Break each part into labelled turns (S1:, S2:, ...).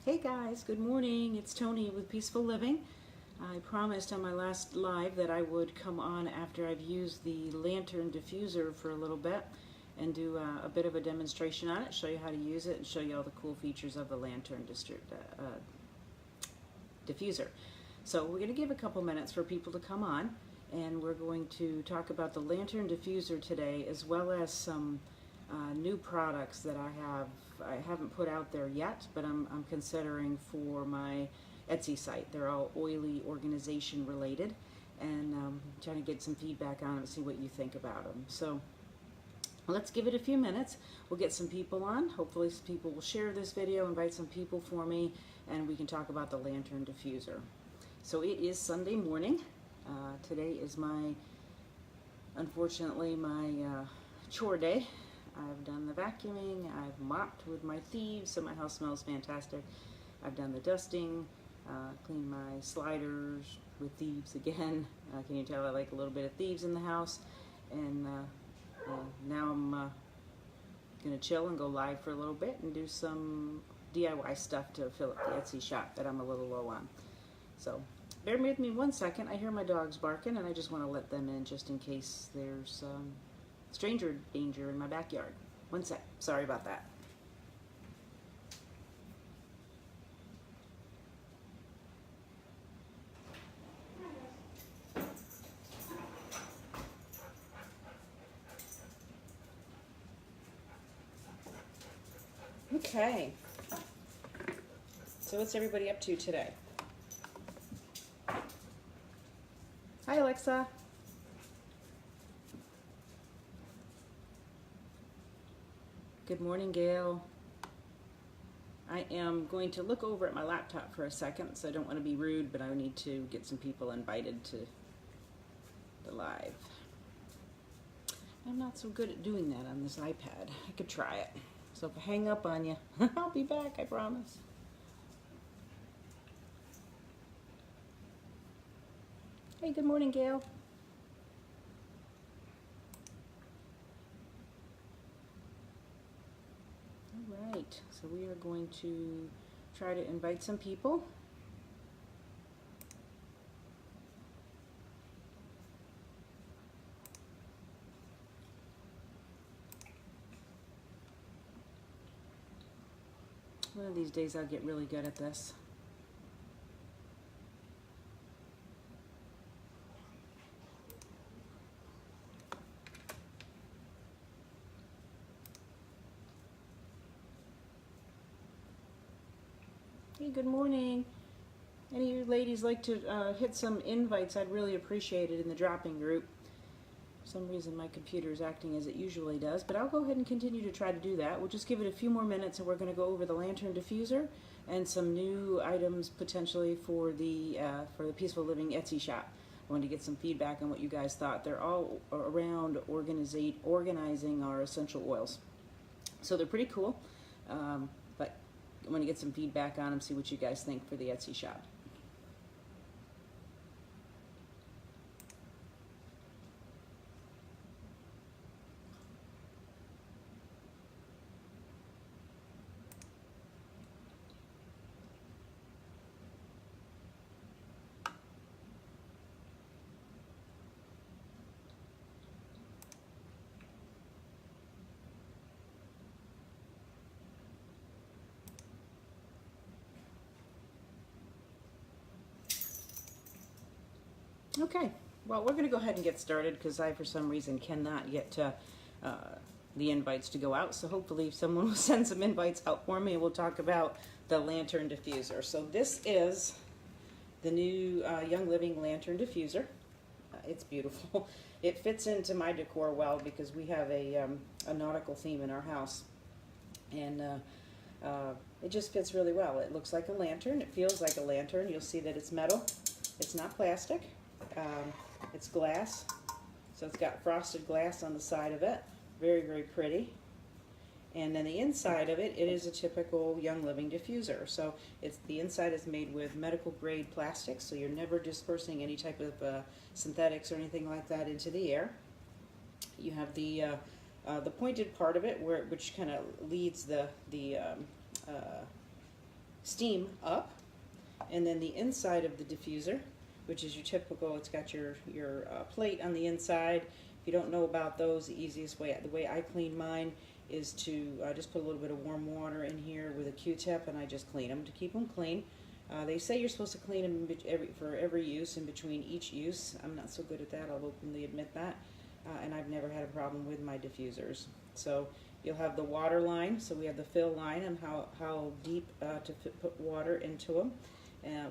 S1: Hey guys, good morning. It's Tony with Peaceful Living. I promised on my last live that I would come on after I've used the Lantern Diffuser for a little bit and do a bit of a demonstration on it, show you how to use it, and show you all the cool features of the Lantern Diffuser. So we're going to give a couple minutes for people to come on, and we're going to talk about the Lantern Diffuser today, as well as some new products that I haven't put out there yet, but I'm considering for my Etsy site. They're all oily organization related, and trying to get some feedback on them, see what you think about them. So let's give it a few minutes. We'll get some people on. Hopefully some people will share this video, invite some people for me, and we can talk about the Lantern Diffuser. So it is Sunday morning. Today is unfortunately my chore day. I've done the vacuuming, I've mopped with my thieves, so my house smells fantastic. I've done the dusting, cleaned my sliders with thieves again. Can you tell I like a little bit of thieves in the house? And now I'm going to chill and go live for a little bit and do some DIY stuff to fill up the Etsy shop that I'm a little low on. So bear with me one second. I hear my dogs barking and I just want to let them in just in case there's stranger danger in my backyard. One sec. Sorry about that. Okay. So what's everybody up to today? Hi, Alexa. Good morning, Gail. I am going to look over at my laptop for a second, so I don't want to be rude, but I need to get some people invited to the live. I'm not so good at doing that on this iPad. I could try it. So if I hang up on you, I'll be back, I promise. Hey, good morning, Gail. Right, so we are going to try to invite some people. One of these days I'll get really good at this. Hey, good morning. Any of you ladies like to hit some invites? I'd really appreciate it in the dropping group. For some reason my computer is acting as it usually does, but I'll go ahead and continue to try to do that. We'll just give it a few more minutes and we're going to go over the Lantern Diffuser and some new items potentially for the Peaceful Living Etsy shop. I wanted to get some feedback on what you guys thought. They're all around organizing our essential oils. So they're pretty cool. But I want to get some feedback on them, see what you guys think for the Etsy shop. Okay, well, we're going to go ahead and get started because I, for some reason, cannot get the invites to go out. So hopefully someone will send some invites out for me and we'll talk about the Lantern Diffuser. So this is the new Young Living Lantern Diffuser. It's beautiful. It fits into my decor well because we have a nautical theme in our house. And it just fits really well. It looks like a lantern. It feels like a lantern. You'll see that it's metal. It's not plastic. It's glass, so it's got frosted glass on the side of it. Very, very pretty. And then the inside of it, it is a typical Young Living diffuser. So the inside is made with medical grade plastic, so you're never dispersing any type of synthetics or anything like that into the air. You have the pointed part of it, which kind of leads the steam up, and then the inside of the diffuser, which is your typical, it's got your plate on the inside. If you don't know about those, the easiest way, the way I clean mine is to just put a little bit of warm water in here with a Q-tip, and I just clean them to keep them clean. They say you're supposed to clean them for every use, in between each use. I'm not so good at that, I'll openly admit that. And I've never had a problem with my diffusers. So you'll have the water line, so we have the fill line and how deep to put water into them.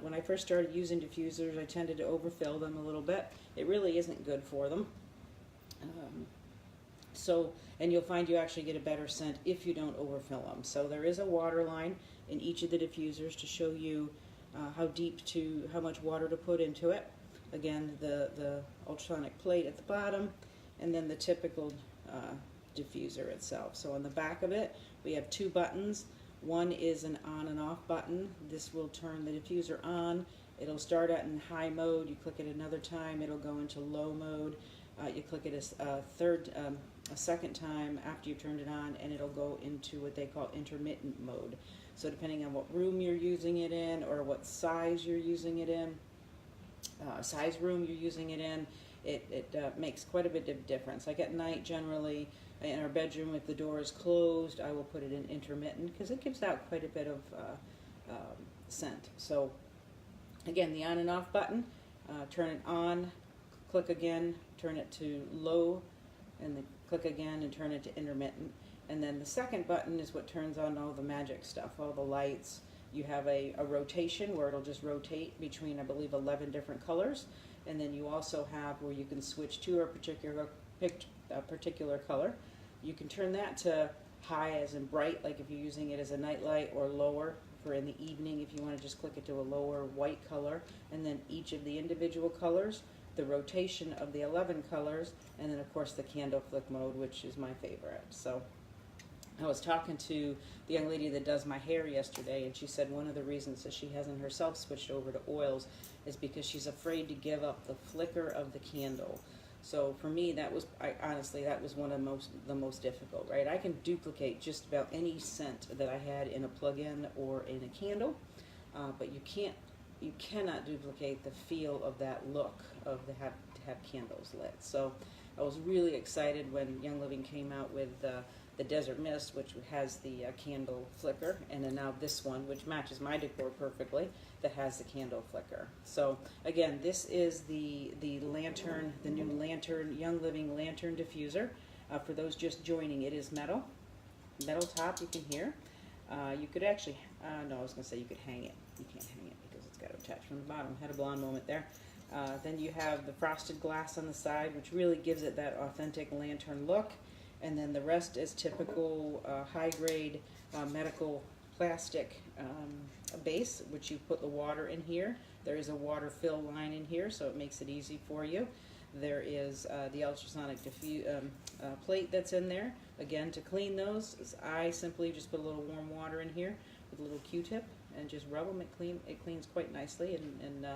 S1: When I first started using diffusers, I tended to overfill them a little bit. It really isn't good for them. And you'll find you actually get a better scent if you don't overfill them. So there is a water line in each of the diffusers to show you how much water to put into it. Again, the ultrasonic plate at the bottom, and then the typical diffuser itself. So on the back of it, we have two buttons. One is an on and off button. This will turn the diffuser on. It'll start out in high mode. You click it another time, it'll go into low mode. You click it a second time after you've turned it on, and it'll go into what they call intermittent mode. So depending on what room you're using it in, or what size you're using it in, size room you're using it in, it makes quite a bit of difference. Like at night, generally, in our bedroom, if the door is closed, I will put it in intermittent because it gives out quite a bit of scent. So again, the on and off button, turn it on, click again, turn it to low, and then click again and turn it to intermittent. And then the second button is what turns on all the magic stuff, all the lights. You have a rotation where it'll just rotate between, I believe, 11 different colors. And then you also have where you can switch to a particular color. You can turn that to high as in bright, like if you're using it as a night light, or lower for in the evening if you want to just click it to a lower white color. And then each of the individual colors, the rotation of the 11 colors, and then of course the candle flick mode, which is my favorite. So I was talking to the young lady that does my hair yesterday, and she said one of the reasons that she hasn't herself switched over to oils is because she's afraid to give up the flicker of the candle. So for me, honestly, that was one of the most difficult, right? I can duplicate just about any scent that I had in a plug-in or in a candle, but you cannot duplicate the feel of that look of to have candles lit. So I was really excited when Young Living came out with the Desert Mist, which has the candle flicker, and then now this one, which matches my decor perfectly, that has the candle flicker. So again, this is the Lantern, the new Lantern, Young Living Lantern Diffuser. For those just joining, it is metal top, you can hear. You could actually, no, I was going to say you could hang it. You can't hang it because it's got to attach from the bottom. Had a blonde moment there. Then you have the frosted glass on the side, which really gives it that authentic lantern look. And then the rest is typical high-grade medical plastic base, which you put the water in here. There is a water fill line in here, so it makes it easy for you. There is the ultrasonic plate that's in there. Again, to clean those, I simply just put a little warm water in here with a little Q-tip and just rub them. It cleans quite nicely and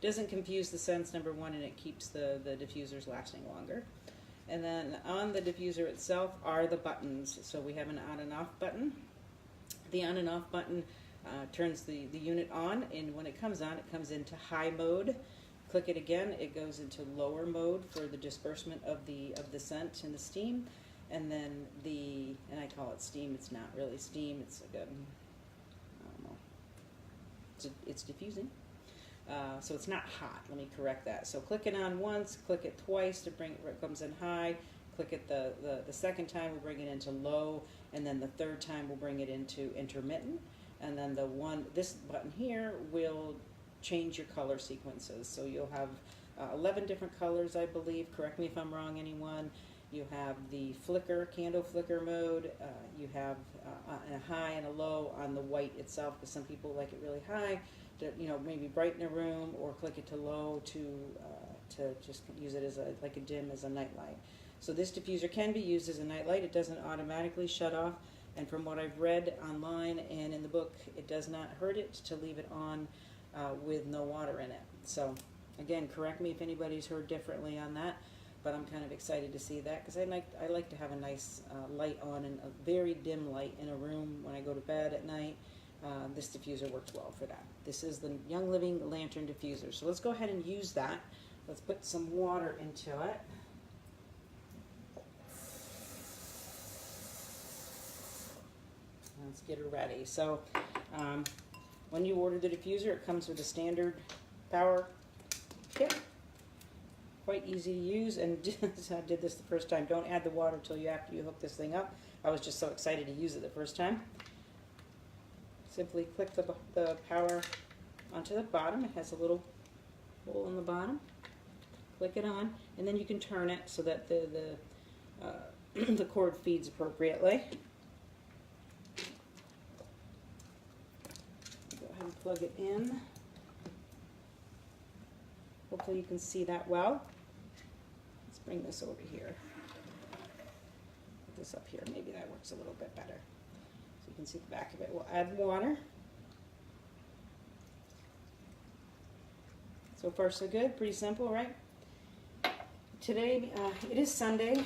S1: doesn't confuse the scents, number one, and it keeps the diffusers lasting longer. And then on the diffuser itself are the buttons. So we have an on and off button. The on and off button turns the unit on, and when it comes on, it comes into high mode. Click it again, it goes into lower mode for the disbursement of the scent and the steam. And then and I call it steam, it's not really steam, it's like I don't know, it's diffusing. So it's not hot, let me correct that. So click it on once, click it twice to bring it comes in high, click it the second time, we'll bring it into low, and then the third time we'll bring it into intermittent. And then this button here will change your color sequences. So you'll have 11 different colors, I believe, correct me if I'm wrong, anyone. You have the flicker, candle flicker mode, you have a high and a low on the white itself, because some people like it really high, to, maybe brighten a room, or click it to low to just use it as like a dim as a nightlight. So this diffuser can be used as a nightlight. It doesn't automatically shut off, and from what I've read online and in the book, it does not hurt it to leave it on with no water in it. So again, correct me if anybody's heard differently on that, but I'm kind of excited to see that, because I like to have a nice light on, and a very dim light in a room when I go to bed at night. this diffuser works well for that. This is the Young Living Lantern Diffuser. So let's go ahead and use that. Let's put some water into it. Let's get her ready. So when you order the diffuser, it comes with a standard power kit. Quite easy to use, and I did this the after time. Don't add the water till after you hook this thing up. I was just so excited to use it the first time. Simply click the power onto the bottom. It has a little hole in the bottom. Click it on, and then you can turn it so that the cord feeds appropriately. Go ahead and plug it in. Hopefully you can see that well. Let's bring this over here. Put this up here. Maybe that works a little bit better. So you can see the back of it. We'll add water. So far so good. Pretty simple, right? Today, it is Sunday.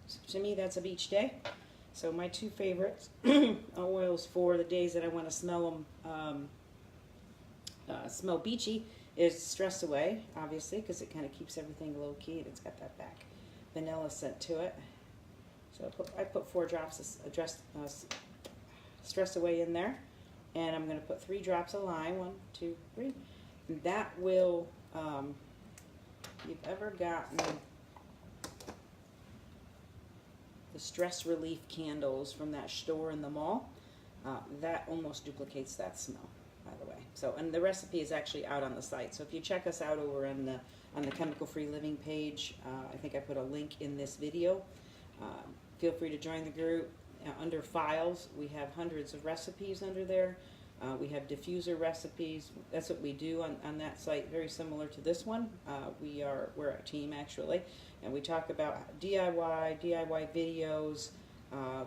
S1: So to me, that's a beach day. So my two favorites oils for the days that I want to smell them, smell beachy, is Stress Away, obviously, because it kind of keeps everything low key, and it's got that back vanilla scent to it. So I put 4 drops of Stress Away in there, and I'm going to put 3 drops of lime. 1, 2, 3. And that will, if you've ever gotten the stress relief candles from that store in the mall, that almost duplicates that smell, by the way. So, and the recipe is actually out on the site. So if you check us out over on the Chemical Free Living page, I think I put a link in this video. Feel free to join the group. Under files, we have hundreds of recipes under there. We have diffuser recipes. That's what we do on that site, very similar to this one. We're a team actually, and we talk about DIY videos.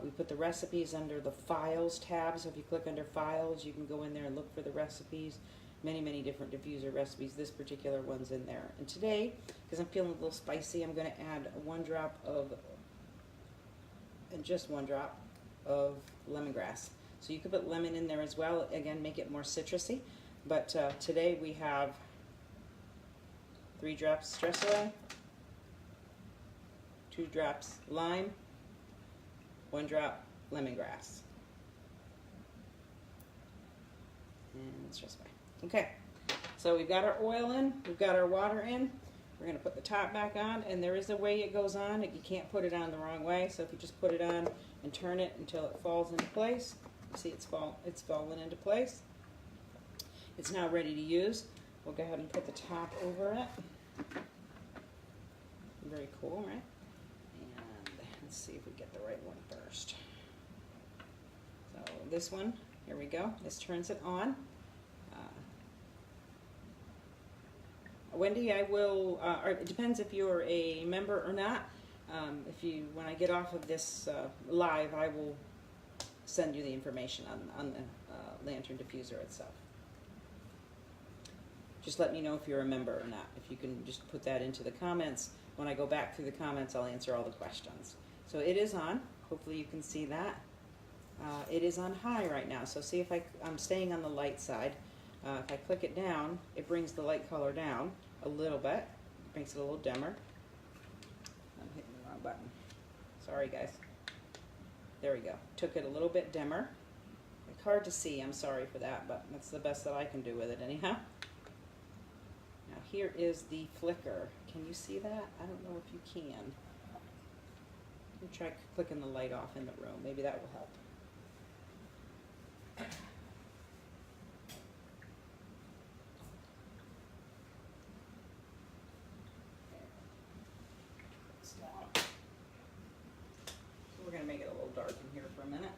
S1: We put the recipes under the files tab, so if you click under files, you can go in there and look for the recipes. Many different diffuser recipes. This particular one's in there. And today, because I'm feeling a little spicy, I'm going to add just one drop of lemongrass. So you could put lemon in there as well, again, make it more citrusy. But today we have 3 drops Stress Away, 2 drops lime, 1 drop lemongrass. And Stress Away. Okay, so we've got our oil in, we've got our water in. We're going to put the top back on, and there is a way it goes on. You can't put it on the wrong way, so if you just put it on and turn it until it falls into place. See, it's fallen into place. It's now ready to use. We'll go ahead and put the top over it. Very cool, right? And let's see if we get the right one first. So this one, here we go. This turns it on. Wendy, I will, or it depends if you're a member or not. When I get off of this live, I will send you the information on the Lantern Diffuser itself. Just let me know if you're a member or not. If you can just put that into the comments. When I go back through the comments, I'll answer all the questions. So it is on. Hopefully you can see that. It is on high right now. So see if I'm staying on the light side. If I click it down, it brings the light color down a little bit. It makes it a little dimmer. I'm hitting the wrong button. Sorry, guys. There we go. Took it a little bit dimmer. It's hard to see. I'm sorry for that, but that's the best that I can do with it anyhow. Now here is the flicker. Can you see that? I don't know if you can. Let me try clicking the light off in the room. Maybe that will help. We're going to make it a little dark in here for a minute.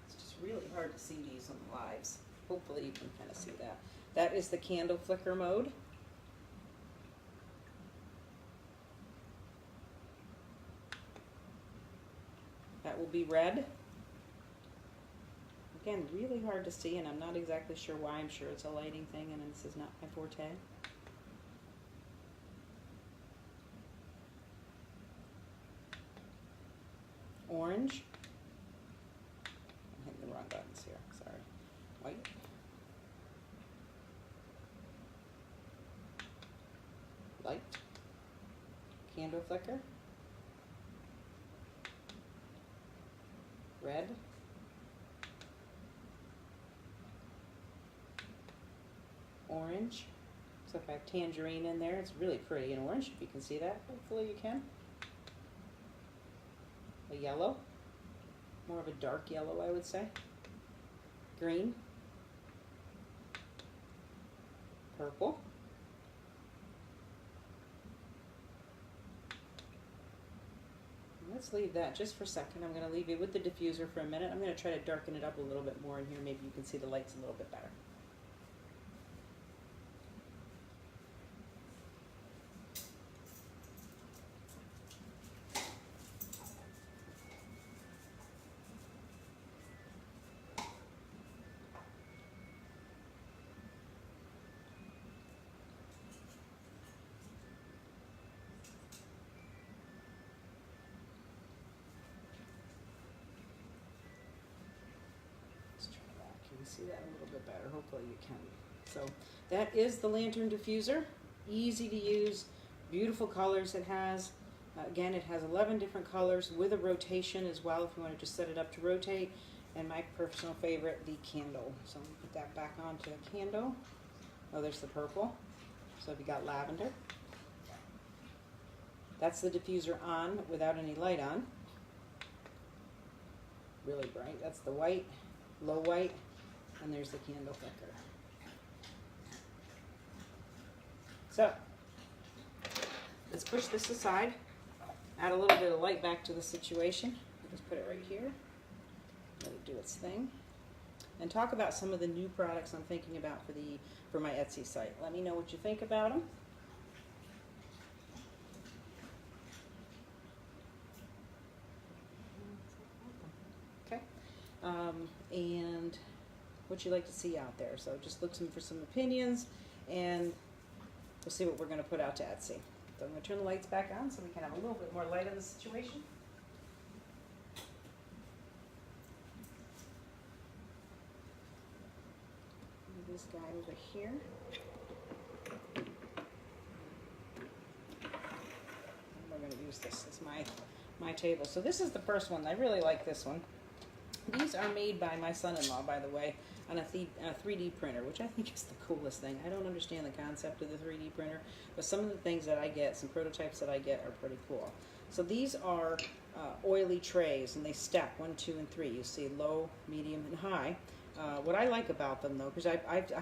S1: It's just really hard to see these on the lives. Hopefully you can kind of see that. That is the candle flicker mode. That will be red. Again, really hard to see, and I'm not exactly sure why. I'm sure it's a lighting thing, and this is not my forte. Orange. white, light, candle flicker, red, orange. So if I have tangerine in there, it's really pretty in orange, if you can see that. Hopefully you can. A yellow, more of a dark yellow, I would say. Green, purple, let's leave that just for a second. I'm going to leave you with the diffuser for a minute. I'm going to try to darken it up a little bit more in here. Maybe you can see the lights a little bit better. See that a little bit better. Hopefully you can. So that is the Lantern Diffuser. Easy to use, beautiful colors it has. Again, it has 11 different colors with a rotation as well if you want to just set it up to rotate. And my personal favorite, the candle. So I'm going to put that back onto a candle. Oh, there's the purple. So if you got lavender. That's the diffuser on without any light on. Really bright. That's the white, low white. And there's the candle flicker. So, let's push this aside, add a little bit of light back to the situation. Just put it right here, let it do its thing. And talk about some of the new products I'm thinking about for my Etsy site. Let me know what you think about them. Okay, and what you'd like to see out there. So just looking for some opinions, and we'll see what we're going to put out to Etsy. So I'm going to turn the lights back on so we can have a little bit more light in the situation. Move this guy over here. And we're going to use this as my table. So this is the first one. I really like this one. These are made by my son-in-law, by the way, on a 3D printer, which I think is the coolest thing. I don't understand the concept of the 3D printer, but some of the things that I get, some prototypes that I get, are pretty cool. So these are oily trays, and they stack 1, 2, and 3. You see low, medium, and high. What I like about them, though, because I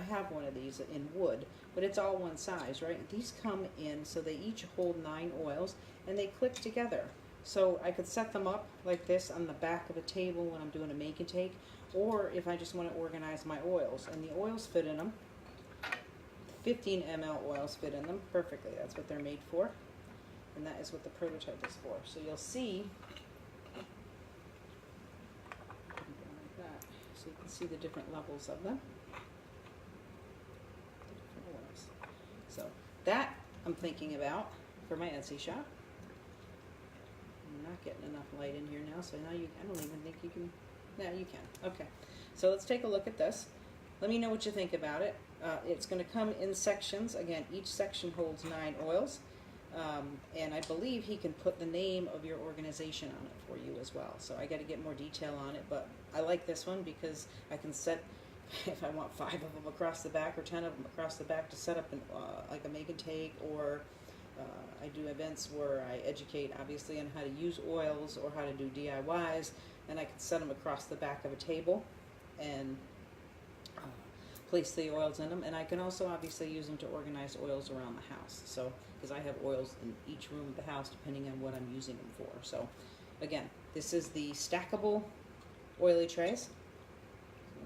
S1: have one of these in wood, but it's all one size, right? These come in, so they each hold 9 oils, and they click together. So I could set them up like this on the back of a table when I'm doing a make and take, or if I just want to organize my oils. And the oils fit in them. 15 ml oils fit in them perfectly. That's what they're made for. And that is what the prototype is for. So you'll see, like that. So you can see the different levels of them. The different oils. So that I'm thinking about for my Etsy shop. I'm not getting enough light in here now, so now I don't even think you can. No, you can. Okay, so let's take a look at this. Let me know what you think about it. It's going to come in sections. Again, each section holds 9 oils, and I believe he can put the name of your organization on it for you as well. So I got to get more detail on it, but I like this one because I can set, if I want 5 of them across the back or 10 of them across the back to set up like a make and take, or I do events where I educate, obviously, on how to use oils or how to do DIYs, and I can set them across the back of a table and place the oils in them. And I can also obviously use them to organize oils around the house. So, because I have oils in each room of the house depending on what I'm using them for. So, again, this is the stackable oily trays.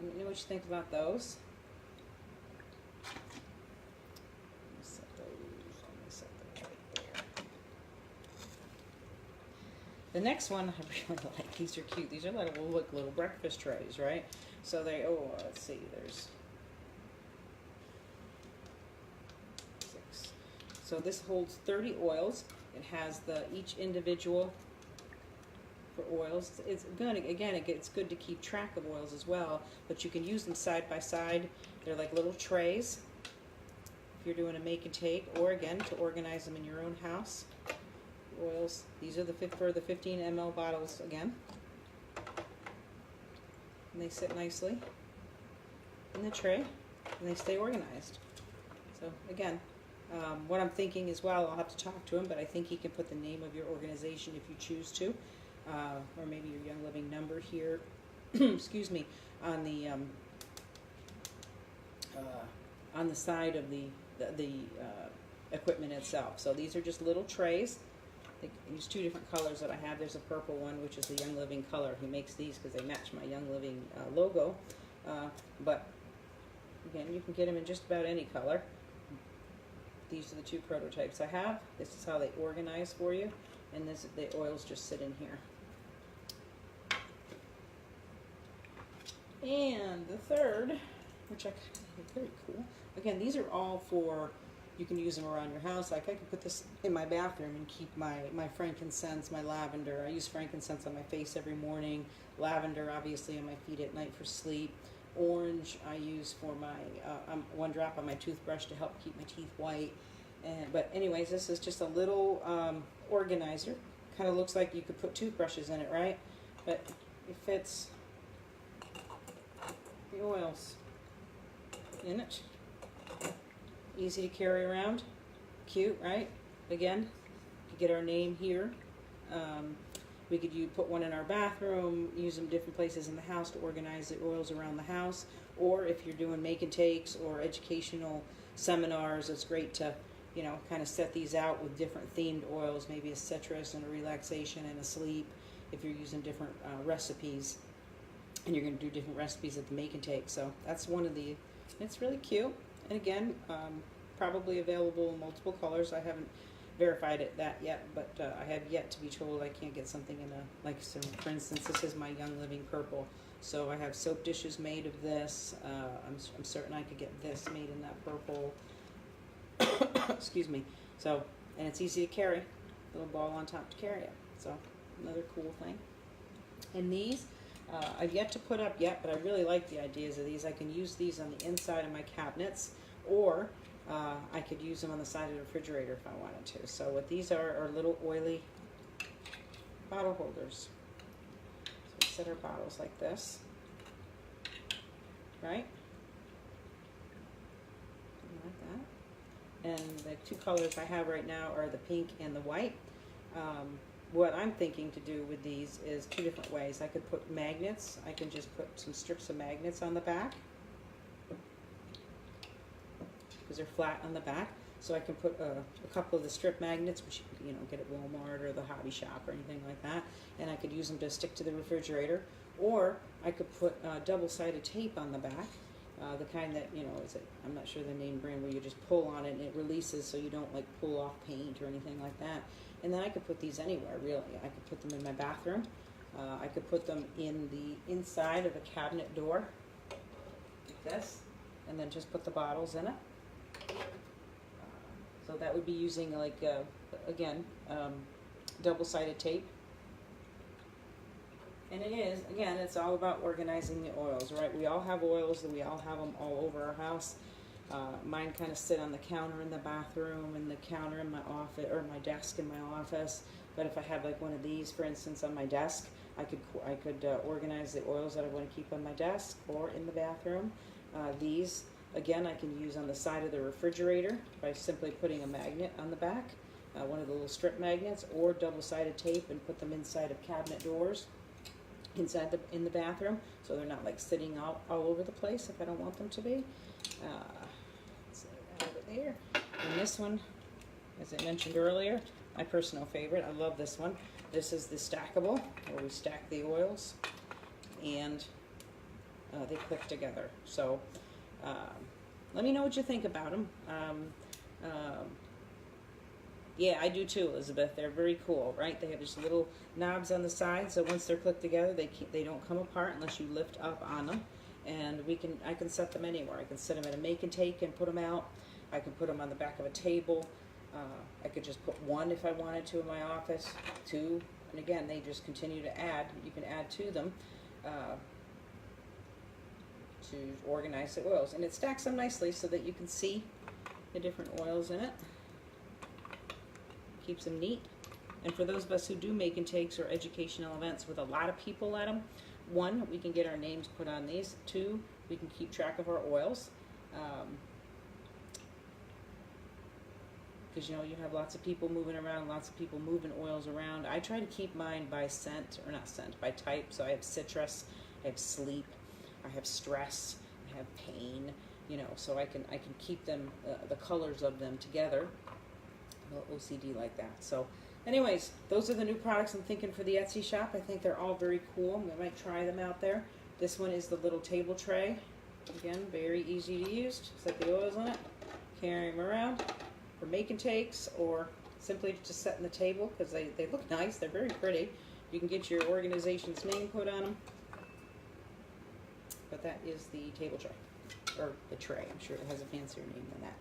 S1: Let me know what you think about those. The next one I really like. These are cute. These are like little breakfast trays, right? So they, let's see, there's 6. So this holds 30 oils. It has each individual for oils. It's good, again, it's good to keep track of oils as well, but you can use them side by side. They're like little trays if you're doing a make and take, or again, to organize them in your own house. Oils, these are for the 15 ml bottles again. And they sit nicely in the tray, and they stay organized. So again, what I'm thinking as well, I'll have to talk to him, but I think he can put the name of your organization if you choose to, or maybe your Young Living number here, excuse me, on the side of the equipment itself. So these are just little trays. I use two different colors that I have. There's a purple one, which is the Young Living color. He makes these because they match my Young Living logo, but again, you can get them in just about any color. These are the two prototypes I have. This is how they organize for you, and the oils just sit in here. And the third, which I think is very cool. Again, these are all for, you can use them around your house. Like I could put this in my bathroom and keep my frankincense, my lavender. I use frankincense on my face every morning. Lavender, obviously, on my feet at night for sleep. Orange I use for my one drop on my toothbrush to help keep my teeth white. But anyways, this is just a little organizer. Kind of looks like you could put toothbrushes in it, right? But it fits the oils in it. Easy to carry around. Cute, right? Again, you could get our name here. We could put one in our bathroom, use them different places in the house to organize the oils around the house. Or if you're doing make and takes or educational seminars, it's great to, kind of set these out with different themed oils, maybe a citrus and a relaxation and a sleep, if you're using different recipes. And you're going to do different recipes at the make and take. So that's one of the, it's really cute. And again, probably available in multiple colors. I haven't verified that yet, but I have yet to be told I can't get something in so for instance, this is my Young Living purple. So I have soap dishes made of this. I'm certain I could get this made in that purple. Excuse me. So, and it's easy to carry. Little ball on top to carry it. So, another cool thing. And these, I've yet to put up yet, but I really like the ideas of these. I can use these on the inside of my cabinets, or I could use them on the side of the refrigerator if I wanted to. So what these are little oily bottle holders. So we set our bottles like this, right? Like that. And the two colors I have right now are the pink and the white. What I'm thinking to do with these is two different ways. I could put magnets. I can just put some strips of magnets on the back because they're flat on the back. So I can put a couple of the strip magnets, which you can get at Walmart or the hobby shop or anything like that, and I could use them to stick to the refrigerator. Or I could put double-sided tape on the back, the kind that I'm not sure the name brand, where you just pull on it and it releases, so you don't like pull off paint or anything like that. And then I could put these anywhere, really. I could put them in my bathroom. I could put them in the inside of a cabinet door, like this, and then just put the bottles in it. So that would be using, like, again, double-sided tape. And it is, again, it's all about organizing the oils, right? We all have oils, and we all have them all over our house. Mine kind of sit on the counter in the bathroom, and the counter in my office, or my desk in my office. But if I had like one of these, for instance, on my desk, I could organize the oils that I want to keep on my desk or in the bathroom. These, again, I can use on the side of the refrigerator by simply putting a magnet on the back, one of the little strip magnets, or double-sided tape, and put them inside of cabinet doors in the bathroom, so they're not like sitting all over the place if I don't want them to be. Over there. And this one, as I mentioned earlier, my personal favorite. I love this one. This is the stackable, where we stack the oils, and they click together. So let me know what you think about them. Yeah, I do too, Elizabeth. They're very cool, right? They have just little knobs on the side, so once they're clicked together, they don't come apart unless you lift up on them. And I can set them anywhere. I can set them at a make and take and put them out. I can put them on the back of a table. I could just put one if I wanted to in my office, two. And again, they just continue to add. You can add to them to organize the oils. And it stacks them nicely so that you can see the different oils in it. Keeps them neat. And for those of us who do make and takes or educational events with a lot of people at them, one, we can get our names put on these. Two, we can keep track of our oils. Because you know, you have lots of people moving around, lots of people moving oils around. I try to keep mine by scent, or not scent, by type. So I have citrus, I have sleep, I have stress, I have pain, you know, so I can keep them, the colors of them together. A little OCD like that. So anyways, those are the new products I'm thinking for the Etsy shop. I think they're all very cool. I might try them out there. This one is the little table tray. Again, very easy to use. Set the oils on it, carry them around for making takes, or simply just setting the table, because they look nice. They're very pretty. You can get your organization's name put on them. But that is the table tray, or the tray. I'm sure it has a fancier name than that.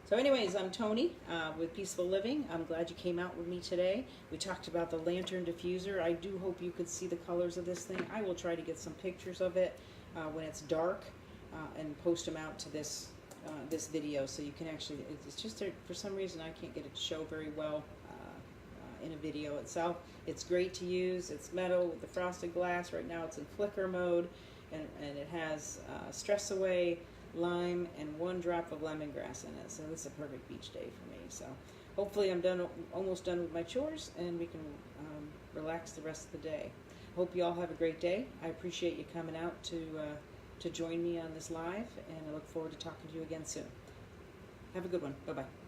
S1: So anyways, I'm Tony with Peaceful Living. I'm glad you came out with me today. We talked about the Lantern Diffuser. I do hope you could see the colors of this thing. I will try to get some pictures of it when it's dark and post them out to this this video, so you can actually, it's just for some reason I can't get it to show very well in a video itself. It's great to use. It's metal with the frosted glass. Right now it's in flicker mode, and it has stress away, lime, and 1 drop of lemongrass in it. So this is a perfect beach day for me. So hopefully I'm almost done with my chores, and we can relax the rest of the day. Hope you all have a great day. I appreciate you coming out to join me on this live, and I look forward to talking to you again soon. Have a good one. Bye-bye.